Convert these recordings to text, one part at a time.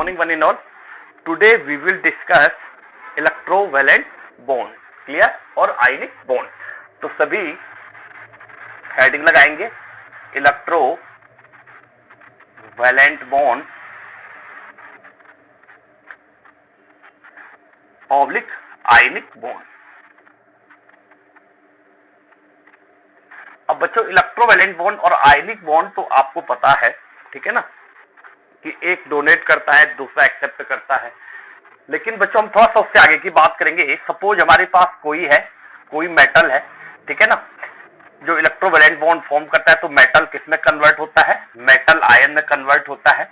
morning one and all. Today we will discuss electrovalent bond, clear, और ionic bond. तो सभी heading लगाएंगे electrovalent bond oblique ionic bond. अब बच्चों electrovalent bond और आयनिक बॉन्ड तो आपको पता है, ठीक है ना, कि एक डोनेट करता है दूसरा एक्सेप्ट करता है. लेकिन बच्चों हम थोड़ा सा उससे आगे की बात करेंगे. सपोज हमारे पास कोई मेटल है, ठीक है ना, जो इलेक्ट्रोवैलेंट बॉन्ड फॉर्म करता है. तो मेटल किस में कन्वर्ट होता है? मेटल आयन में कन्वर्ट होता है,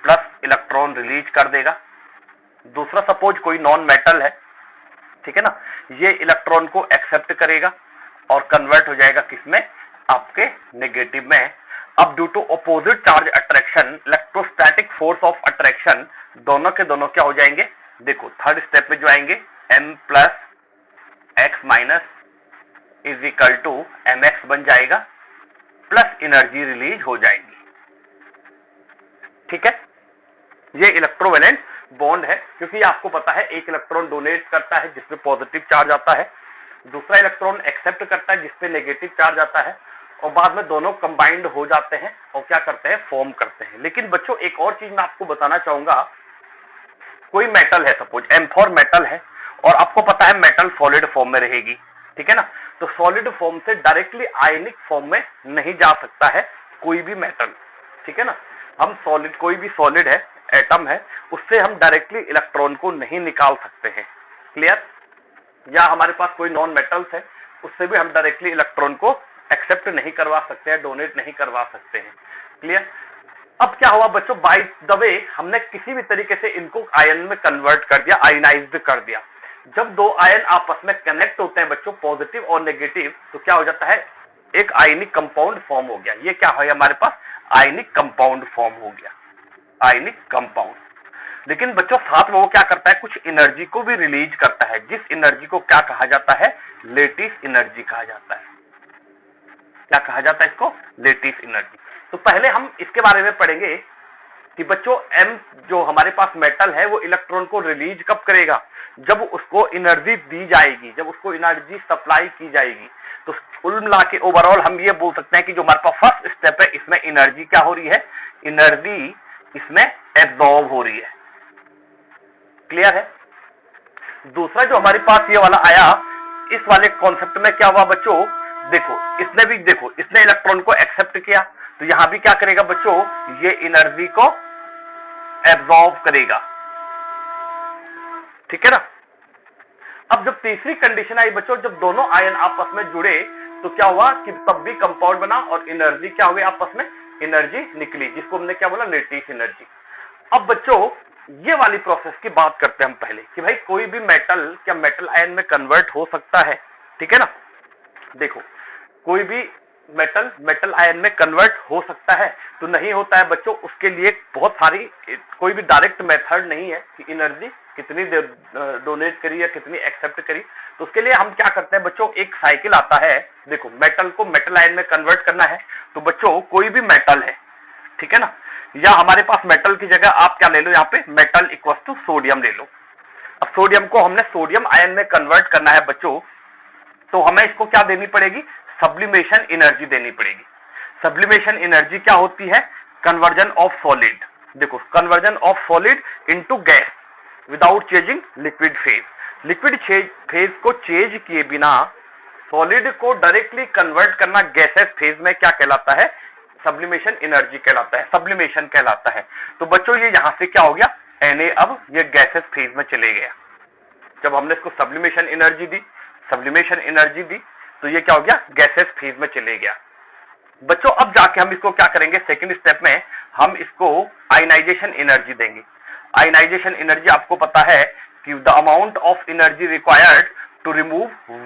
प्लस इलेक्ट्रॉन रिलीज कर देगा. दूसरा सपोज कोई नॉन मेटल है, ठीक है ना, ये इलेक्ट्रॉन को एक्सेप्ट करेगा और कन्वर्ट हो जाएगा किसमें? आपके नेगेटिव में. अब due to opposite charge attraction, electrostatic force of attraction, दोनों के दोनों क्या हो जाएंगे? देखो थर्ड स्टेप में जो आएंगे m plus X minus is equal to M X बन जाएगा, प्लस एनर्जी रिलीज हो जाएगी. ठीक है, ये इलेक्ट्रोवैलेंट बॉन्ड है. क्योंकि आपको पता है एक इलेक्ट्रॉन डोनेट करता है जिसपे पॉजिटिव चार्ज आता है, दूसरा इलेक्ट्रॉन एक्सेप्ट करता है जिसपे नेगेटिव चार्ज आता है, और बाद में दोनों कंबाइंड हो जाते हैं और क्या करते हैं? फॉर्म करते हैं. लेकिन बच्चों एक और चीज मैं आपको बताना चाहूंगा. कोई मेटल है, सपोज M4 मेटल है, और आपको पता है मेटल सॉलिड फॉर्म में रहेगी, ठीक है ना. तो सॉलिड फॉर्म से डायरेक्टली आयनिक फॉर्म में नहीं जा सकता है कोई भी मेटल, ठीक है ना. हम सॉलिड, कोई भी सॉलिड है, एटम है, उससे हम डायरेक्टली इलेक्ट्रॉन को नहीं निकाल सकते हैं. क्लियर? या हमारे पास कोई नॉन मेटल्स है, उससे भी हम डायरेक्टली इलेक्ट्रॉन को एक्सेप्ट नहीं करवा सकते हैं, डोनेट नहीं करवा सकते हैं. क्लियर? अब क्या हुआ बच्चों, बाय द वे हमने किसी भी तरीके से इनको आयन में कन्वर्ट कर दिया, आयनाइज्ड कर दिया. जब दो आयन आपस में कनेक्ट होते हैं बच्चों, पॉजिटिव और नेगेटिव, तो क्या हो जाता है? एक आयनिक कंपाउंड फॉर्म हो गया. ये क्या है हमारे पास? आयनिक कंपाउंड फॉर्म हो गया, आयनिक कंपाउंड. लेकिन बच्चों साथ में वो क्या करता है? कुछ एनर्जी को भी रिलीज करता है, जिस एनर्जी को क्या कहा जाता है? लेटिस एनर्जी कहा जाता है. क्या कहा जाता है इसको? Lattice energy. तो पहले हम इसके बारे में पढ़ेंगे कि बच्चों M जो हमारे पास मेटल है वो इलेक्ट्रॉन को रिलीज कब करेगा? जब उसको एनर्जी दी जाएगी, जब उसको एनर्जी सप्लाई की जाएगी. तो कुल मिला के ओवरऑल हम ये बोल सकते हैं कि जो हमारे पास फर्स्ट स्टेप है, इसमें एनर्जी क्या हो रही है? एनर्जी इसमें एब्जॉर्ब हो रही है. क्लियर है? दूसरा जो हमारे पास ये वाला आया, इस वाले कॉन्सेप्ट में क्या हुआ बच्चों? देखो इसने इलेक्ट्रॉन को एक्सेप्ट किया, तो यहां भी क्या करेगा बच्चों? ये एनर्जी को एब्जॉर्ब करेगा. ठीक है ना. अब जब तीसरी कंडीशन आई बच्चों, जब दोनों आयन आपस में जुड़े, तो क्या हुआ कि तब भी कंपाउंड बना और एनर्जी क्या हुई आपस में? एनर्जी निकली, जिसको हमने क्या बोला? Lattice energy. अब बच्चों ये वाली प्रोसेस की बात करते हैं हम पहले कि भाई कोई भी मेटल क्या मेटल आयन में कन्वर्ट हो सकता है? ठीक है ना. देखो कोई भी मेटल आयन में कन्वर्ट हो सकता है तो नहीं होता है बच्चों. उसके लिए बहुत सारी, कोई भी डायरेक्ट मेथड नहीं है कि एनर्जी कितनी डोनेट करी या कितनी एक्सेप्ट करी. तो उसके लिए हम क्या करते हैं बच्चों? एक साइकिल आता है. देखो मेटल को मेटल आयन में कन्वर्ट करना है, तो बच्चों कोई भी मेटल है, ठीक है ना, या हमारे पास मेटल की जगह आप क्या ले लो, यहाँ पे मेटल इक्वल टू सोडियम ले लो. अब सोडियम को हमने सोडियम आयन में कन्वर्ट करना है बच्चों, तो हमें इसको क्या देनी पड़ेगी? सब्लिमेशन एनर्जी देनी पड़ेगी. सब्लिमेशन एनर्जी क्या होती है? Conversion of solid. देखो conversion of solid into gas without changing liquid phase. Liquid phase को चेंज किए बिना सॉलिड को डायरेक्टली कन्वर्ट करना गैसेस फेज में क्या कहलाता है? सब्लिमेशन एनर्जी कहलाता है, सब्लिमेशन कहलाता है. तो बच्चों ये यहां से क्या हो गया? Na अब ये गैसेस फेज में चले गया. जब हमने इसको सब्लिमेशन एनर्जी दी, तो ये क्या हो गया? गैसेस फेज में चले गया. बच्चों अब जाके हम इसको क्या करेंगे? सेकंड स्टेप में हम इसको आयनाइजेशन एनर्जी देंगे. आयनाइजेशन एनर्जी आपको पता है कि the amount of energy required to remove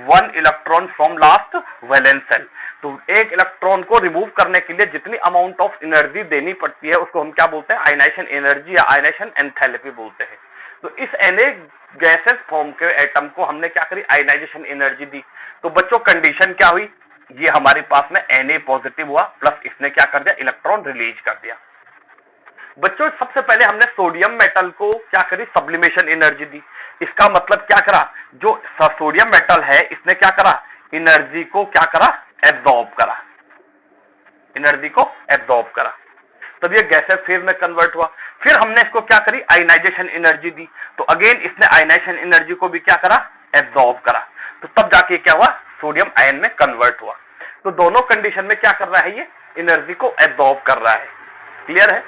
one electron from last valence shell. तो एक इलेक्ट्रॉन को रिमूव करने के लिए जितनी अमाउंट ऑफ एनर्जी देनी पड़ती है उसको हम क्या बोलते हैं? आयनाइजेशन एनर्जी या आयनाइजेशन एंथैल्पी बोलते हैं. तो इस Na गैसेस फॉर्म के एटम को हमने क्या करी? आयनाइजेशन एनर्जी दी. तो बच्चों कंडीशन क्या हुई? ये हमारे पास में Na पॉजिटिव हुआ, प्लस इसने क्या कर दिया? इलेक्ट्रॉन रिलीज कर दिया. बच्चों सबसे पहले हमने सोडियम मेटल को क्या करी, सब्लिमेशन एनर्जी दी। इसका मतलब क्या करा, जो सोडियम मेटल है इसने क्या करा, एनर्जी को क्या करा, एब्जॉर्ब करा, एनर्जी को एब्जॉर्ब करा, तब ये गैसेस फेज में कन्वर्ट हुआ। फिर हमने इसको क्या करी, आयनाइजेशन एनर्जी दी, तो अगेन इसने आयनाइजेशन एनर्जी को भी क्या करा, एब्जॉर्ब करा, तो तब जाके क्या हुआ, सोडियम आयन में कन्वर्ट हुआ। तो दोनों कंडीशन में क्या कर रहा है, ये एनर्जी को एब्जॉर्ब कर रहा है। क्लियर है?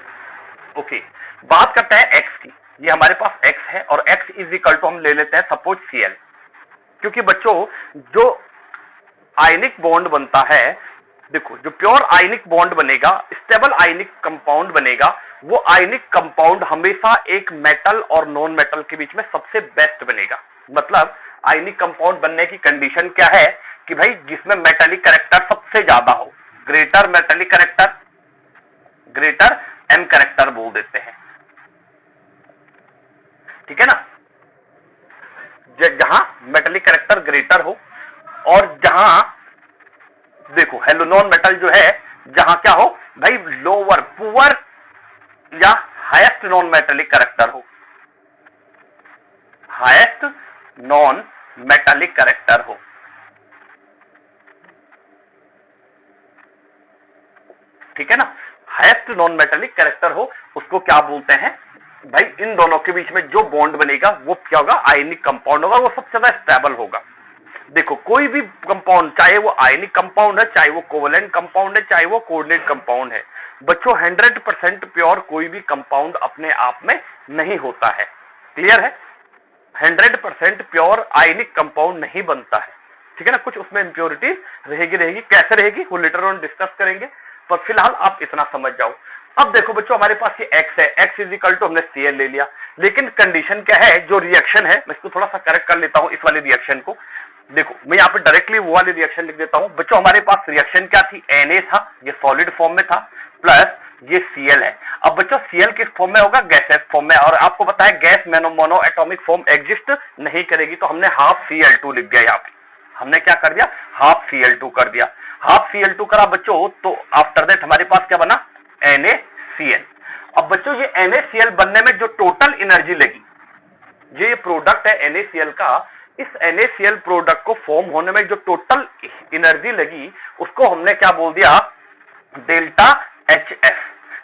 ओके, बात करते हैं एक्स की। ये हमारे पास एक्स है और एक्स इज इक्वल टू हम ले लेते हैं सपोज Cl, क्योंकि बच्चों जो आयनिक बॉन्ड बनता है, देखो जो प्योर आयनिक बॉन्ड बनेगा, स्टेबल आयनिक कंपाउंड बनेगा, वो आयनिक कंपाउंड हमेशा एक मेटल और नॉन मेटल के बीच में सबसे बेस्ट बनेगा। मतलब आयनिक कंपाउंड बनने की कंडीशन क्या है कि भाई जिसमें मेटालिक कैरेक्टर सबसे ज्यादा हो, greater metallic character, greater M character बोल देते हैं, ठीक है ना। जहां मेटालिक कैरेक्टर ग्रेटर हो और जहां देखो हेलो नॉन मेटल जो है, जहां क्या हो भाई, लोअर पुअर या हाईएस्ट नॉन मेटालिक कैरेक्टर हो, हाईएस्ट नॉन मेटालिक कैरेक्टर हो, ठीक है ना। हाईएस्ट नॉन मेटालिक कैरेक्टर हो, उसको क्या बोलते हैं भाई, इन दोनों के बीच में जो बॉन्ड बनेगा वो क्या होगा, आयनिक कंपाउंड होगा, वो सबसे ज्यादा स्टेबल होगा। देखो कोई भी कंपाउंड, चाहे वो आयनिक कंपाउंड है, चाहे वो कोवलेंट कंपाउंड है, चाहे वो कोऑर्डिनेट कंपाउंड है, बच्चों 100% प्योर कोई भी कंपाउंड अपने आप में नहीं होता है। क्लियर है? 100% प्योर आयनिक कंपाउंड नहीं बनता है, ठीक है ना। कुछ उसमें इंप्योरिटी रहेगी, कैसे रहेगी वो लेटर ऑन डिस्कस करेंगे, पर फिलहाल आप इतना समझ जाओ। अब देखो बच्चों हमारे पास ये x है, x इज इक्वल टू हमने Cl ले लिया, लेकिन कंडीशन क्या है, जो रिएक्शन है, मैं इसको थोड़ा सा करेक्ट कर लेता हूं इस वाले रिएक्शन को। देखो मैं यहाँ पे डायरेक्टली वो वाली रिएक्शन लिख देता हूं। बच्चों हमारे पास रिएक्शन क्या थी, Na था, ये सॉलिड फॉर्म में था, प्लस ये Cl है। अब बच्चों Cl किस फॉर्म में होगा, गैसेस फॉर्म में, और आपको पता है gas mono atomic form exist नहीं करेगी, तो हमने हाफ Cl2 लिख दिया। यहाँ पे हमने क्या कर दिया, हाफ Cl2 कर दिया। हाफ Cl2 करा बच्चों, तो आफ्टर दैट हमारे पास क्या बना, NaCl। अब बच्चों ये NaCl बनने में जो टोटल एनर्जी लगी, ये प्रोडक्ट है NaCl का, इस NaCl प्रोडक्ट को फॉर्म होने में जो टोटल एनर्जी लगी, उसको हमने क्या बोल दिया, डेल्टा HF।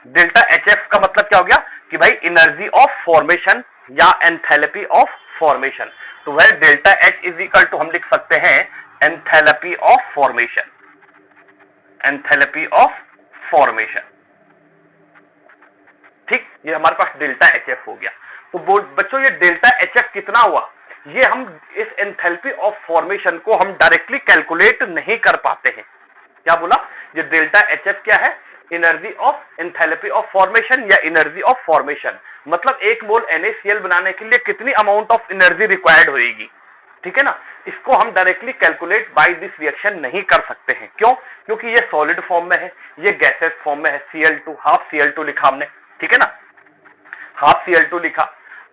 डेल्टा HF का मतलब क्या हो गया कि भाई एनर्जी ऑफ फॉर्मेशन या एंथैल्पी ऑफ फॉर्मेशन। तो वह delta H is equal to हम लिख सकते हैं enthalpy of formation, enthalpy of formation, ठीक। ये हमारे पास डेल्टा HF हो गया। तो बच्चों ये डेल्टा HF कितना हुआ, ये हम इस एंथैल्पी ऑफ फॉर्मेशन को हम डायरेक्टली कैलकुलेट नहीं कर पाते हैं। क्या बोला, ये डेल्टा HF क्या है, energy of enthalpy of formation या एनर्जी ऑफ फॉर्मेशन, मतलब एक मोल NaCl बनाने के लिए कितनी अमाउंट ऑफ एनर्जी रिक्वायर्ड होगी, ठीक है ना। इसको हम directly calculate by this reaction नहीं कर सकते हैं। क्यों? क्योंकि ये सॉलिड फॉर्म में है, ये गैसेस फॉर्म में है। Cl2 हाफ Cl2 लिखा हमने, ठीक है ना, हाफ Cl2 लिखा।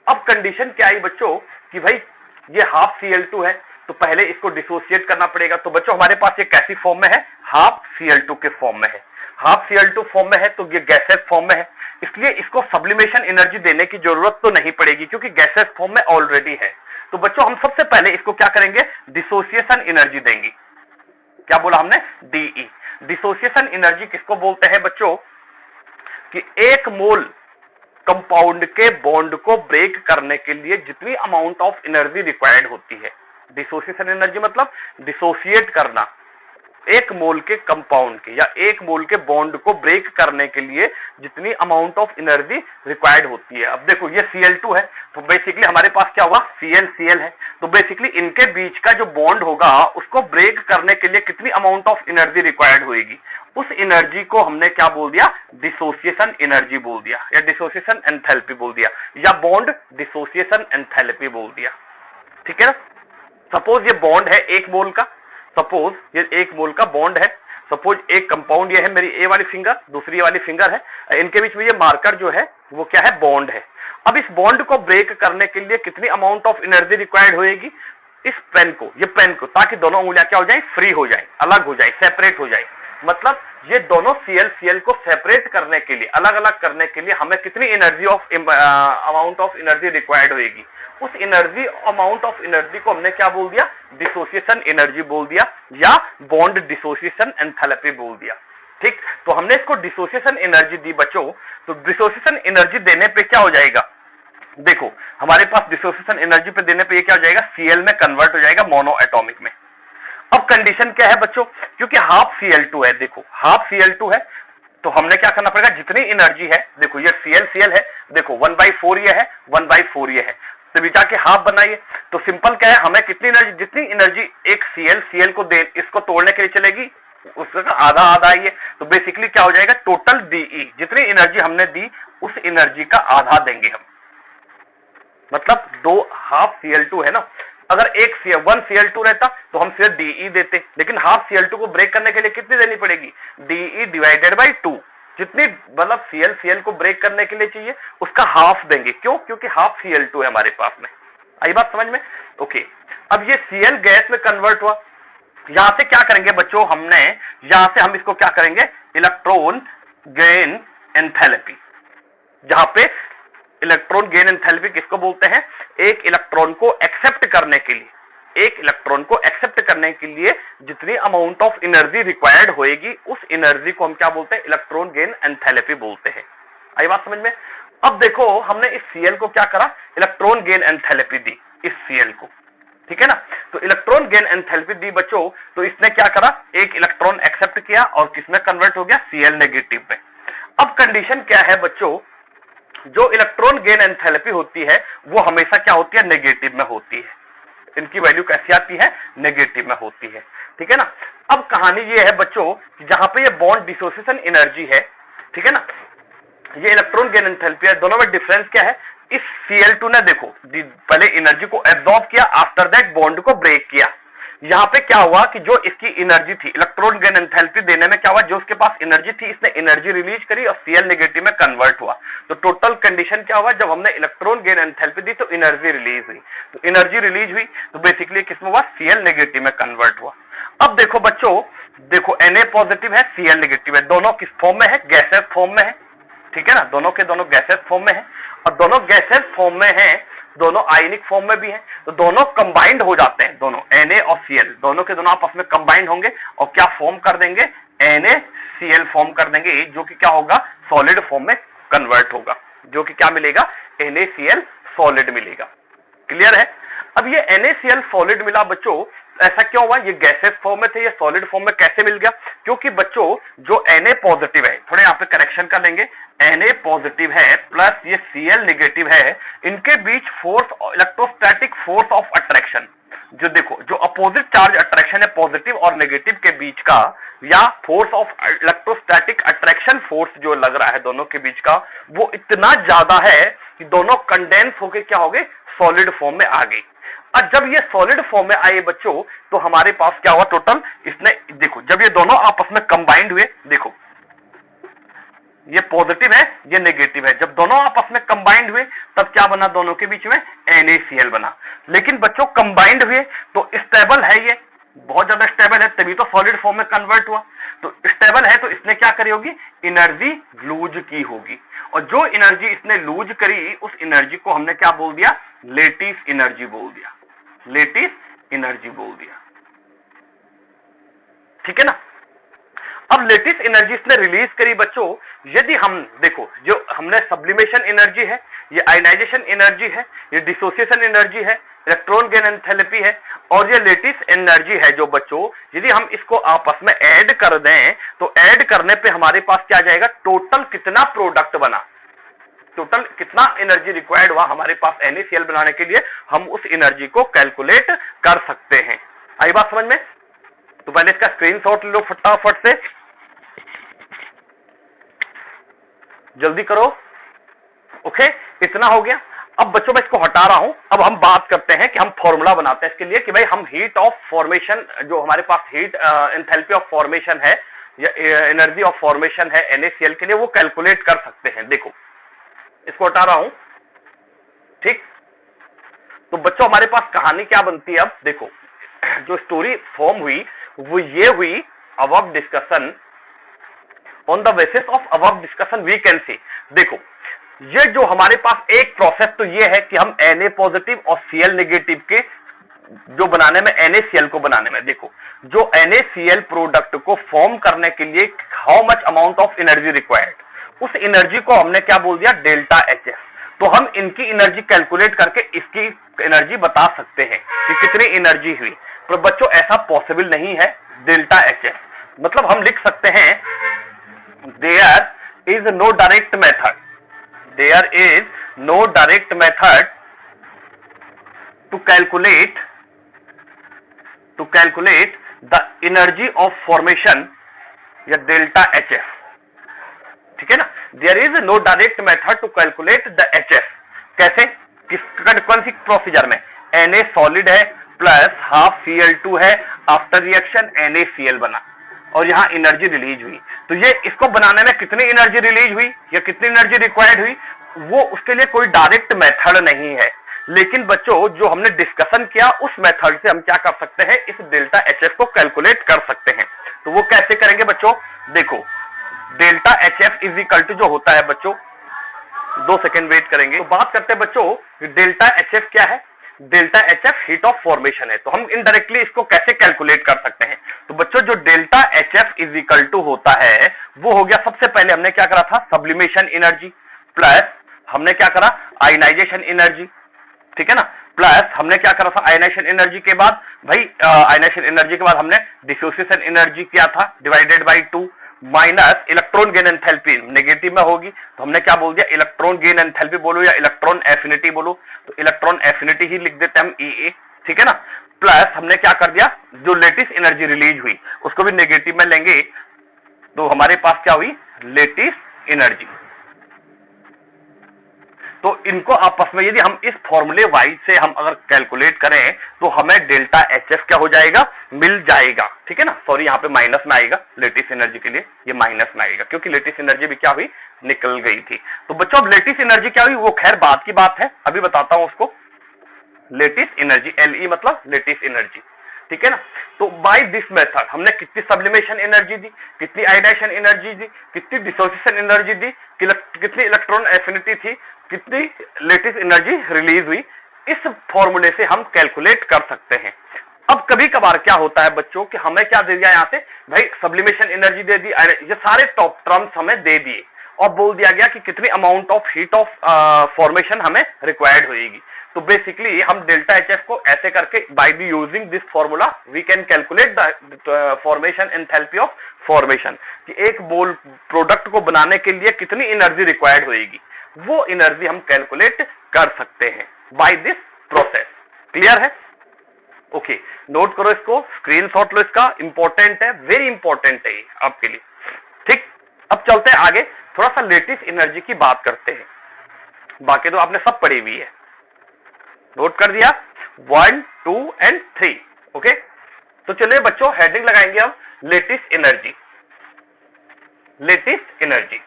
अब कंडीशन क्या आई बच्चों कि भाई ये हाफ Cl2 है, तो पहले इसको डिसोसिएट करना पड़ेगा। तो बच्चों हमारे पास ये कैसी फॉर्म में है, हाफ Cl2 के फॉर्म में है। हाफ Cl2 फॉर्म में है तो ये गैसेस फॉर्म में है, इसलिए इसको सब्लिमेशन एनर्जी देने की जरूरत तो नहीं पड़ेगी, क्योंकि गैसेस फॉर्म में ऑलरेडी है। तो बच्चों हम सबसे पहले इसको क्या करेंगे, डिसोसिएशन एनर्जी देंगे। क्या बोला हमने, DE। डिसोसिएशन एनर्जी किसको बोलते हैं बच्चों, कि एक मोल कंपाउंड के बॉन्ड को ब्रेक करने के लिए जितनी अमाउंट ऑफ एनर्जी रिक्वायर्ड होती है। डिसोसिएशन एनर्जी मतलब डिसोसिएट करना, एक मोल के कंपाउंड के या एक मोल के बॉन्ड को ब्रेक करने के लिए जितनी अमाउंट ऑफ एनर्जी रिक्वायर्ड होती है। अब देखो ये Cl2 है, तो बेसिकली हमारे पास क्या हुआ, Cl है, तो बेसिकली इनके बीच का जो बॉन्ड होगा उसको ब्रेक करने के लिए कितनी अमाउंट ऑफ एनर्जी रिक्वायर्ड होगी, उस एनर्जी को हमने क्या बोल दिया, डिसोसिएशन एनर्जी बोल दिया, या डिसोसिएशन एंथैल्पी बोल दिया, या बॉन्ड डिसोसिएशन एंथैल्पी बोल दिया, ठीक है ना। सपोज ये बॉन्ड है एक मोल का, सपोज ये एक मोल का बॉन्ड है, सपोज एक कंपाउंड ये है मेरी ए वाली फिंगर, दूसरी वाली फिंगर है, इनके बीच में ये मार्कर जो है वो क्या है, बॉन्ड है। अब इस बॉन्ड को ब्रेक करने के लिए कितनी अमाउंट ऑफ एनर्जी रिक्वायर्ड होगी, इस पेन को, ये पेन को, ताकि दोनों उंगलियां क्या हो जाए, फ्री हो जाए, अलग हो जाए, सेपरेट हो जाए। मतलब ये दोनों Cl को सेपरेट करने के लिए, अलग अलग करने के लिए हमें कितनी energy amount of energy required होगी, उस एनर्जी अमाउंट ऑफ एनर्जी को हमने क्या बोल दिया, डिसोसिएशन एनर्जी बोल दिया या बॉन्ड डिसोसिएशन एंथैल्पी बोल दिया। ठीक, तो हमने इसको डिसोसिएशन एनर्जी दी बच्चों। तो डिसोसिएशन एनर्जी देने पे क्या हो जाएगा, देखो हमारे पास डिसोसिएशन एनर्जी पे देने पे ये क्या हो जाएगा, Cl में कन्वर्ट हो जाएगा मोनो एटॉमिक में। अब कंडीशन क्या है बच्चों, क्योंकि हाफ Cl2 है, देखो हाफ Cl2 है, तो हमने क्या करना पड़ेगा, जितनी एनर्जी है, देखो ये Cl है, देखो 1/4 ये है, 1/4 ये है, तो बिटा के हाफ बनाइए। तो सिंपल क्या है, हमें कितनी एनर्जी, जितनी एनर्जी एक Cl को दे, इसको तोड़ने के लिए चलेगी, उसका आधा आधा ही है, तो बेसिकली क्या हो जाएगा, टोटल DE, जितनी एनर्जी हमने दी उस एनर्जी का आधा देंगे हम, मतलब दो हाफ Cl2 है ना, अगर एक 1 Cl2 रहता तो हम सिर्फ DE देते, लेकिन हाफ Cl2 को ब्रेक करने के लिए कितनी देनी पड़ेगी, DE डिवाइडेड बाई 2, जितनी मतलब Cl को ब्रेक करने के लिए चाहिए उसका हाफ देंगे। क्यों, क्योंकि हाफ Cl2 है हमारे पास में। आई बात समझ में? ओके, अब ये Cl गैस में कन्वर्ट हुआ, यहां से क्या करेंगे बच्चों, हमने यहां से हम इसको क्या करेंगे, इलेक्ट्रॉन गेन एंथैल्पी, जहां पे इलेक्ट्रॉन गेन एंथैल्पी किसको बोलते हैं, एक इलेक्ट्रॉन को एक्सेप्ट करने के लिए, एक इलेक्ट्रॉन को एक्सेप्ट करने के लिए जितनी अमाउंट ऑफ एनर्जी रिक्वायर्ड होएगी उस एनर्जी को हम क्या बोलते हैं, इलेक्ट्रॉन गेन एंथैल्पी बोलते हैं। आई बात समझ में? अब देखो हमने इस Cl को क्या करा, इलेक्ट्रॉन गेन एंथैल्पी दी इस Cl को, ठीक है ना, तो इलेक्ट्रॉन गेन एंथैल्पी दी बच्चों, तो इसने क्या करा, एक इलेक्ट्रॉन एक्सेप्ट किया और किसमें कन्वर्ट हो गया, Cl नेगेटिव में। अब कंडीशन क्या है बच्चों, जो इलेक्ट्रॉन गेन एंथैल्पी होती है वो हमेशा क्या होती है, नेगेटिव में होती है, इनकी वैल्यू कैसी आती है, नेगेटिव में होती है, ठीक है ना। अब कहानी ये है बच्चों, जहां पे ये बॉन्ड डिसोसिएशन एनर्जी है, ठीक है ना, ये इलेक्ट्रॉन गेन एंथैल्पी है, दोनों में डिफरेंस क्या है, इस Cl2 ने देखो पहले एनर्जी को एब्जॉर्ब किया, आफ्टर दैट बॉन्ड को ब्रेक किया। यहां पे क्या हुआ कि जो इसकी एनर्जी थी, इलेक्ट्रॉन गेन एंथैल्पी देने में क्या हुआ, जो उसके पास एनर्जी थी इसने एनर्जी रिलीज करी और Cl नेगेटिव में कन्वर्ट हुआ। तो टोटल कंडीशन क्या हुआ, जब हमने इलेक्ट्रॉन गेन एंथैल्पी दी तो एनर्जी रिलीज हुई, तो एनर्जी रिलीज हुई तो बेसिकली किसमें हुआ, Cl नेगेटिव में कन्वर्ट हुआ। अब देखो बच्चों, देखो Na पॉजिटिव है, Cl नेगेटिव है, दोनों किस फॉर्म में है, गैसेस फॉर्म में है, ठीक है ना, दोनों के दोनों गैसेस फॉर्म में है, और दोनों गैसेस फॉर्म में है, दोनों आयनिक फॉर्म में भी हैं, तो दोनों कंबाइंड हो जाते हैं, दोनों Na और Cl दोनों के दोनों आपस में कंबाइंड होंगे और क्या फॉर्म कर देंगे, NaCl फॉर्म कर देंगे, जो कि क्या होगा, सॉलिड फॉर्म में कन्वर्ट होगा, जो कि क्या मिलेगा, NaCl सॉलिड मिलेगा। क्लियर है? अब ये NaCl सॉलिड मिला बच्चों, ऐसा क्यों हुआ, ये गैसेस फॉर्म में थे, ये सॉलिड फॉर्म में कैसे मिल गया, क्योंकि बच्चों जो Na पॉजिटिव है, थोड़े यहाँ पे करेक्शन कर लेंगे, Na पॉजिटिव है प्लस ये Cl नेगेटिव है, इनके बीच force, electrostatic force of attraction, जो देखो जो अपोजिट चार्ज अट्रैक्शन है पॉजिटिव और नेगेटिव के बीच का, या force of electrostatic attraction force जो लग रहा है दोनों के बीच का, वो इतना ज्यादा है कि दोनों कंडेंस होके क्या हो गए, सॉलिड फॉर्म में आ गई। और जब ये सॉलिड फॉर्म में आए बच्चों, तो हमारे पास क्या हुआ, टोटल इसने देखो जब ये दोनों आपस में कंबाइंड हुए, देखो ये पॉजिटिव है ये नेगेटिव है, जब दोनों आपस में कंबाइंड हुए तब क्या बना, दोनों के बीच में NaCl बना। लेकिन बच्चों कंबाइंड हुए तो स्टेबल है, ये बहुत ज्यादा स्टेबल है, तभी तो सॉलिड फॉर्म में कन्वर्ट हुआ। तो स्टेबल है तो इसने क्या करी होगी, एनर्जी लूज की होगी, और जो एनर्जी इसने लूज करी उस एनर्जी को हमने क्या बोल दिया, लेटिस एनर्जी बोल दिया, लेटिस एनर्जी बोल दिया, ठीक है ना। अब लेटिस एनर्जी इसने रिलीज करी बच्चों, यदि हम देखो जो हमने सब्लिमेशन एनर्जी है, ये आयनाइजेशन एनर्जी है, ये डिसोसिएशन एनर्जी है, इलेक्ट्रॉन गेन एंथैल्पी है, और ये लेटिस एनर्जी है जो बच्चों, यदि हम इसको आपस में ऐड कर दें तो ऐड करने पे हमारे पास क्या जाएगा, टोटल कितना प्रोडक्ट बना, टोटल कितना एनर्जी रिक्वायर्ड हुआ हमारे पास NaCl बनाने के लिए, हम उस एनर्जी को कैलकुलेट कर सकते हैं। आई बात समझ में? तो पहले इसका स्क्रीनशॉट लो फटाफट से, जल्दी करो। ओके, इतना हो गया। अब बच्चों मैं इसको हटा रहा हूं, अब हम बात करते हैं कि हम फॉर्मूला बनाते हैं इसके लिए कि भाई हम हीट ऑफ फॉर्मेशन, जो हमारे पास हीट एंथैल्पी ऑफ फॉर्मेशन है या एनर्जी ऑफ फॉर्मेशन है NaCl के लिए, वो कैलकुलेट कर सकते हैं। देखो इसको हटा रहा हूं, ठीक। तो बच्चों हमारे पास कहानी क्या बनती है, अब देखो जो स्टोरी फॉर्म हुई वो ये हुई, above discussion on the basis of above discussion we can see, देखो ये जो हमारे पास एक प्रोसेस तो ये है कि हम Na पॉजिटिव और Cl नेगेटिव के जो बनाने में NaCl को बनाने में, देखो जो NaCl प्रोडक्ट को फॉर्म करने के लिए how much amount of energy required, उस एनर्जी को हमने क्या बोल दिया, डेल्टा HF। तो हम इनकी एनर्जी कैलकुलेट करके इसकी एनर्जी बता सकते हैं कि कितनी एनर्जी हुई। पर बच्चों ऐसा पॉसिबल नहीं है डेल्टा HF, मतलब हम लिख सकते हैं there is no direct method, there is no direct method to calculate the energy of formation या डेल्टा HF, ठीक है ना। There is no direct method to calculate the HF, कैसे, कौन सी प्रोसीजर में, Na सॉलिड है प्लस हाफ Cl2 है, आफ्टर रिएक्शन NaCl बना और यहां एनर्जी रिलीज हुई। तो ये इसको बनाने में कितनी एनर्जी रिलीज हुई या कितनी एनर्जी रिक्वायर्ड हुई, वो उसके लिए कोई डायरेक्ट मेथड नहीं है। लेकिन बच्चों जो हमने डिस्कशन किया उस मेथड से हम क्या कर सकते हैं, इस डेल्टा HF को कैलकुलेट कर सकते हैं। तो वो कैसे करेंगे बच्चों, देखो delta HF is equal to जो होता है बच्चों, 2 सेकेंड वेट करेंगे। तो बात करते हैं बच्चों डेल्टा HF क्या है, delta HF heat of formation है। तो हम इनडायरेक्टली इसको कैसे कैलकुलेट कर सकते हैं, तो बच्चों जो delta HF is equal to होता है वो हो गया, सबसे पहले हमने क्या करा था, सब्लिमेशन एनर्जी प्लस हमने क्या करा, आयनाइजेशन एनर्जी, ठीक है ना, प्लस हमने क्या करा था, आयनाइजेशन एनर्जी के बाद भाई आयनाइजेशन एनर्जी के बाद हमने डिफ्यूजन एनर्जी किया था divided by 2 minus electron gain enthalpy negative में होगी, तो हमने क्या बोल दिया, इलेक्ट्रॉन गेन एंथैल्पी बोलो या इलेक्ट्रॉन एफिनिटी बोलो, तो इलेक्ट्रॉन एफिनिटी ही लिख देते हैं हम EA, ठीक है ना। प्लस हमने क्या कर दिया, जो लेटिस एनर्जी रिलीज हुई उसको भी नेगेटिव में लेंगे, तो हमारे पास क्या हुई, लेटिस एनर्जी। तो इनको आपस में यदि हम इस फॉर्मूले वाइज से हम अगर कैलकुलेट करें तो हमें डेल्टा HF क्या हो जाएगा, मिल जाएगा, ठीक है ना। सॉरी यहाँ पे माइनस में आएगा, लेटिस एनर्जी के लिए ये माइनस में आएगा क्योंकि लेटिस एनर्जी भी क्या हुई, निकल गई थी। तो बच्चों अब लेटिस एनर्जी क्या हुई वो खैर बाद की बात है, अभी बताता हूं उसको। लेटिस एनर्जी LE मतलब लेटिस एनर्जी, ठीक है ना। तो बाय दिस मेथड हमने कितनी सब्लिमेशन एनर्जी दी, कितनी आयनाइजेशन एनर्जी दी, कितनी डिसोसिएशन एनर्जी दी, कितनी इलेक्ट्रॉन एफिनिटी थी, कितनी लेटिस एनर्जी रिलीज हुई, इस फॉर्मूले से हम कैलकुलेट कर सकते हैं। अब कभी कभार क्या होता है बच्चों कि हमें क्या दे दिया यहाँ से, भाई सब्लिमेशन एनर्जी दे दी, ये सारे टॉप टर्म्स हमें दे दिए और बोल दिया गया कि कितनी amount of heat of formation हमें रिक्वायर्ड होगी। तो बेसिकली हम डेल्टा HF को ऐसे करके by be using this formula we can calculate the formation enthalpy of formation, कि एक मोल प्रोडक्ट को बनाने के लिए कितनी एनर्जी रिक्वायर्ड होगी, वो एनर्जी हम कैलकुलेट कर सकते हैं बाय दिस प्रोसेस। क्लियर है, ओके नोट करो इसको, स्क्रीनशॉट लो इसका, इंपॉर्टेंट है, वेरी इंपॉर्टेंट है आपके लिए, ठीक। अब चलते हैं आगे, थोड़ा सा लेटिस एनर्जी की बात करते हैं, बाकी तो आपने सब पढ़ी हुई है, नोट कर दिया 1 2 एंड 3, ओके। तो चलिए बच्चों हेडिंग लगाएंगे हम लेटिस एनर्जी, लेटिस एनर्जी।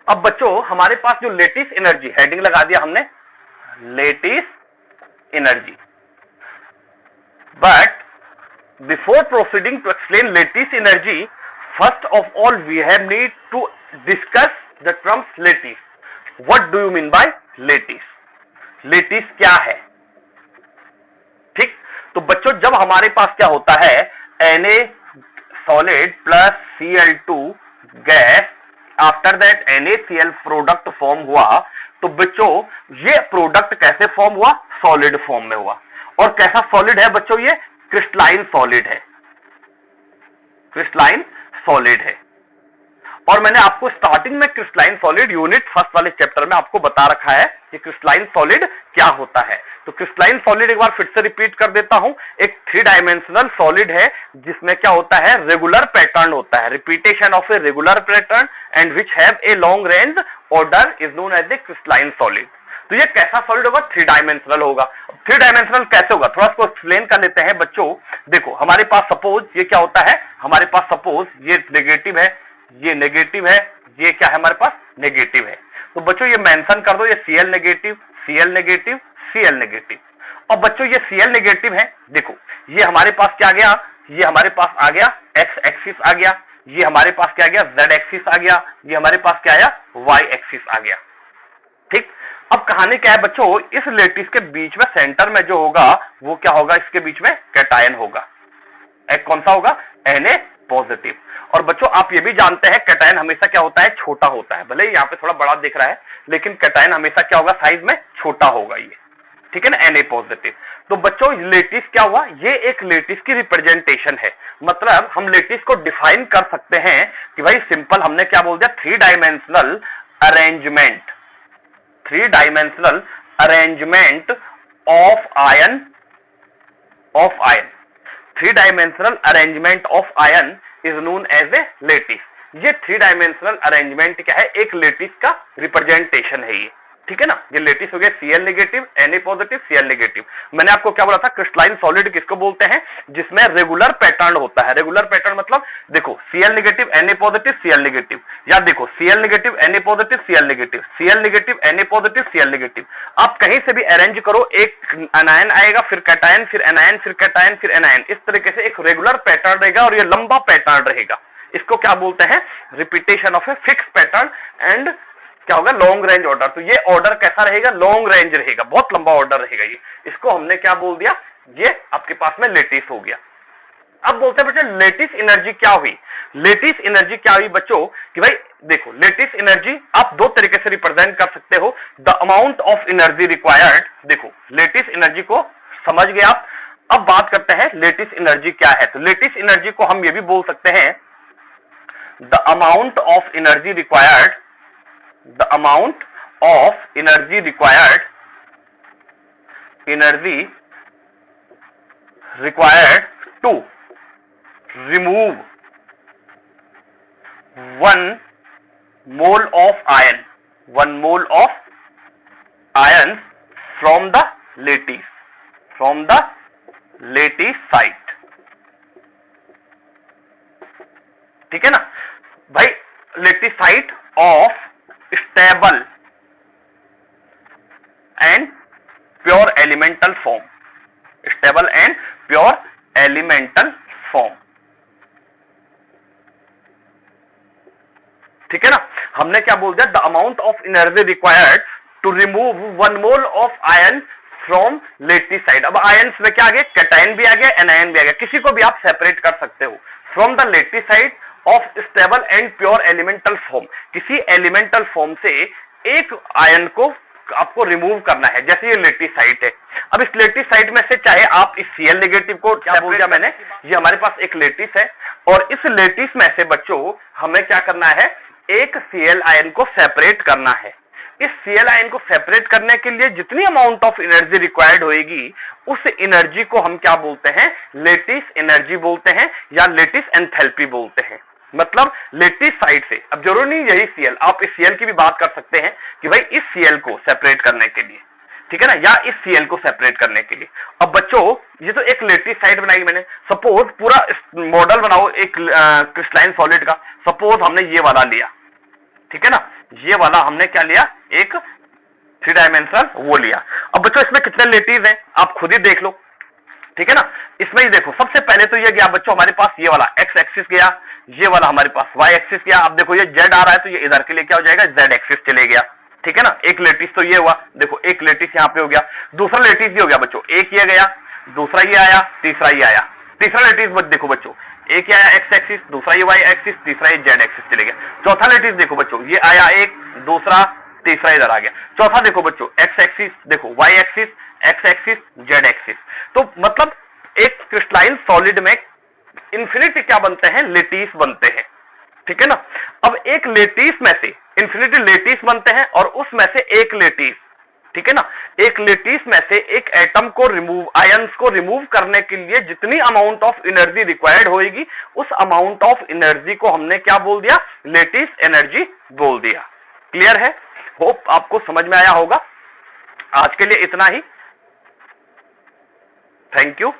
अब बच्चों हमारे पास जो लेटिस एनर्जी, हेडिंग लगा दिया हमने lattice energy, but before proceeding to explain lattice energy, first of all we have need to discuss the terms lattice. What do you mean by lattice, lattice क्या है, ठीक। तो बच्चों जब हमारे पास क्या होता है, Na solid plus Cl2 gas, after that NaCl product form हुआ, तो बच्चों ये प्रोडक्ट कैसे फॉर्म हुआ, सॉलिड फॉर्म में हुआ। और कैसा सॉलिड है बच्चों, ये क्रिस्टलाइन सॉलिड है, क्रिस्टलाइन सॉलिड है। और मैंने आपको स्टार्टिंग में क्रिस्टलाइन सॉलिड यूनिट फर्स्ट वाले चैप्टर में आपको बता रखा है कि क्रिस्टलाइन सॉलिड क्या होता है। तो क्रिस्टलाइन सॉलिड एक बार फिर से रिपीट कर देता हूं, एक 3 डायमेंशनल सॉलिड है जिसमें क्या होता है, रेगुलर पैटर्न होता है, repetition of a regular pattern and which have a long range order is known as a crystalline solid. तो ये कैसा सॉलिड होगा, 3 डायमेंशनल होगा। 3 डायमेंशनल कैसे होगा, थोड़ा इसको एक्सप्लेन कर लेते हैं बच्चों। देखो हमारे पास सपोज ये क्या होता है, हमारे पास सपोज ये नेगेटिव है, ये नेगेटिव है, ये क्या है हमारे पास नेगेटिव है। तो बच्चों ये मेंशन कर दो, ये Cl negative, Cl negative, Cl negative. और बच्चों ये Cl नेगेटिव है, देखो ये हमारे पास क्या आ गया, ये हमारे पास आ गया एक्स एक्सिस आ गया, ये हमारे पास क्या आ गया, z एक्सिस आ गया, ये हमारे पास क्या आया, y एक्सिस आ गया। ठीक, अब कहानी क्या है बच्चों, इस लेटिस के बीच में सेंटर में जो होगा वो क्या होगा, इसके बीच में कैटायन होगा। एक कौन सा होगा, Na पॉजिटिव। और बच्चों आप ये भी जानते हैं कैटायन हमेशा क्या होता है, छोटा होता है। भले यहाँ पे थोड़ा बड़ा दिख रहा है लेकिन कैटायन हमेशा क्या होगा, साइज में छोटा होगा ये, ठीक है ना, Na पॉजिटिव। तो बच्चों लेटिस क्या हुआ, ये एक लेटिस की रिप्रेजेंटेशन है। मतलब हम लेटिस को डिफाइन कर सकते हैं कि भाई सिंपल हमने क्या बोल दिया, three dimensional arrangement, three dimensional arrangement of ion, three dimensional arrangement of ion is known as a lattice. ये थ्री डायमेंशनल अरेंजमेंट क्या है, एक लेटिस का रिप्रेजेंटेशन है ये, ठीक है ना। ये लेटिस हो गया Cl negative, Na positive, Cl negative. मैंने आपको क्या बोला था, क्रिस्टलाइन सॉलिड किसको बोलते हैं, जिसमें रेगुलर पैटर्न होता है। रेगुलर पैटर्न मतलब देखो Cl negative, Na positive, Cl negative, या देखो Cl negative, Na positive, Cl negative, Cl negative, Na positive, Cl negative. आप कहीं से भी अरेंज करो, एक एनायन आएगा, फिर कैटायन, फिर एनायन, फिर कैटायन, फिर एनायन, इस तरीके से एक रेगुलर पैटर्न रहेगा और ये लंबा पैटर्न रहेगा। इसको क्या बोलते हैं, repetition of a fix pattern and क्या होगा, लॉन्ग रेंज ऑर्डर। तो ये ऑर्डर कैसा रहेगा, लॉन्ग रेंज रहेगा, बहुत लंबा ऑर्डर रहेगा ये। इसको हमने क्या बोल दिया, ये आपके पास में लेटिस हो गया। अब बोलते हैं बच्चों लेटिस एनर्जी क्या हुई, लेटिस एनर्जी क्या हुई बच्चों, कि भाई देखो लेटिस एनर्जी आप दो तरीके से रिप्रेजेंट कर सकते हो, the amount of energy required. देखो लेटिस एनर्जी को समझ गए आप। अब बात करते हैं लेटिस एनर्जी क्या है। तो लेटिस एनर्जी को हम ये भी बोल सकते हैं the amount of energy required, the amount of energy required to remove 1 mole of iron, 1 mole of iron from the lattice site, ठीक है ना भाई, lattice site of stable and pure elemental form, stable and pure elemental form, ठीक है ना। हमने क्या बोल दिया, the amount of energy required to remove 1 mole of ion from lattice side. अब आयन्स में क्या आ गया, कैटायन भी आ गया, एनायन भी आ गया, किसी को भी आप सेपरेट कर सकते हो। From the lattice side of stable and pure elemental form, किसी एलिमेंटल फॉर्म से एक आयन को आपको रिमूव करना है, जैसे ये लेटिस साइट है। अब इस लेटिस साइट में से चाहे आप इस Cl नेगेटिव को, क्या बोल दिया मैंने, ये हमारे पास एक लेटिस है और इस लेटिस में से बच्चों हमें क्या करना है, एक Cl आयन को सेपरेट करना है। इस Cl आयन को सेपरेट करने के लिए जितनी अमाउंट ऑफ एनर्जी रिक्वायर्ड होगी, उस एनर्जी को हम क्या बोलते हैं, लेटिस एनर्जी बोलते हैं या लेटिस एंथैल्पी बोलते हैं। मतलब लेटिस साइड से, अब जरूरी नहीं यही Cl, आप इस Cl की भी बात कर सकते हैं कि भाई इस Cl को सेपरेट करने के लिए, ठीक है ना, या इस Cl को सेपरेट करने के लिए। अब बच्चों ये तो एक लेटिस साइड बनाई मैंने, सपोज पूरा मॉडल बनाओ एक क्रिस्टलाइन सॉलिड का। सपोज हमने ये वाला लिया, ठीक है ना, ये वाला हमने क्या लिया, एक थ्री डायमेंशनल वो लिया। अब बच्चों इसमें कितने लेटिस हैं आप खुद ही देख लो, ठीक है ना। इसमें ही देखो सबसे पहले तो ये गया बच्चों हमारे पास ये वाला एक्स एक्सिस गया, ये वाला हमारे पास वाई एक्सिस गया। अब देखो ये जेड आ रहा है तो ये इधर के लिए क्या हो जाएगा, जेड एक्सिस चले गया, ठीक है ना। एक लेटिस तो ये हुआ, देखो एक लेटिस यहाँ पे हो गया, दूसरा लेटिस भी हो गया बच्चों, एक ये गया, दूसरा ये आया, तीसरा ये आया। तीसरा लेटिस देखो बच्चों, एक ये आया एक्स एक्सिस, दूसरा ये वाई एक्सिस, तीसरा ये जेड एक्सिस चले गया। चौथा लेटिस देखो बच्चों, ये आया एक, दूसरा, तीसरा इधर आ गया। चौथा देखो बच्चों एक्स एक्सिस, देखो Y axis, X axis, Z axis. तो मतलब एक क्रिस्टलाइन सॉलिड में इन्फिनिटी क्या बनते हैं, लेटिस बनते हैं, ठीक है ना। अब एक लेटिस में से इन्फिनिटी लेटिस बनते हैं और उसमें से एक लेटिस, ठीक है ना, एक लेटिस में से एक एटम को रिमूव, आयंस को रिमूव करने के लिए जितनी अमाउंट ऑफ एनर्जी रिक्वायर्ड होगी, उस अमाउंट ऑफ एनर्जी को हमने क्या बोल दिया, लेटिस एनर्जी बोल दिया। क्लियर है, होप आपको समझ में आया होगा। आज के लिए इतना ही, थैंक यू।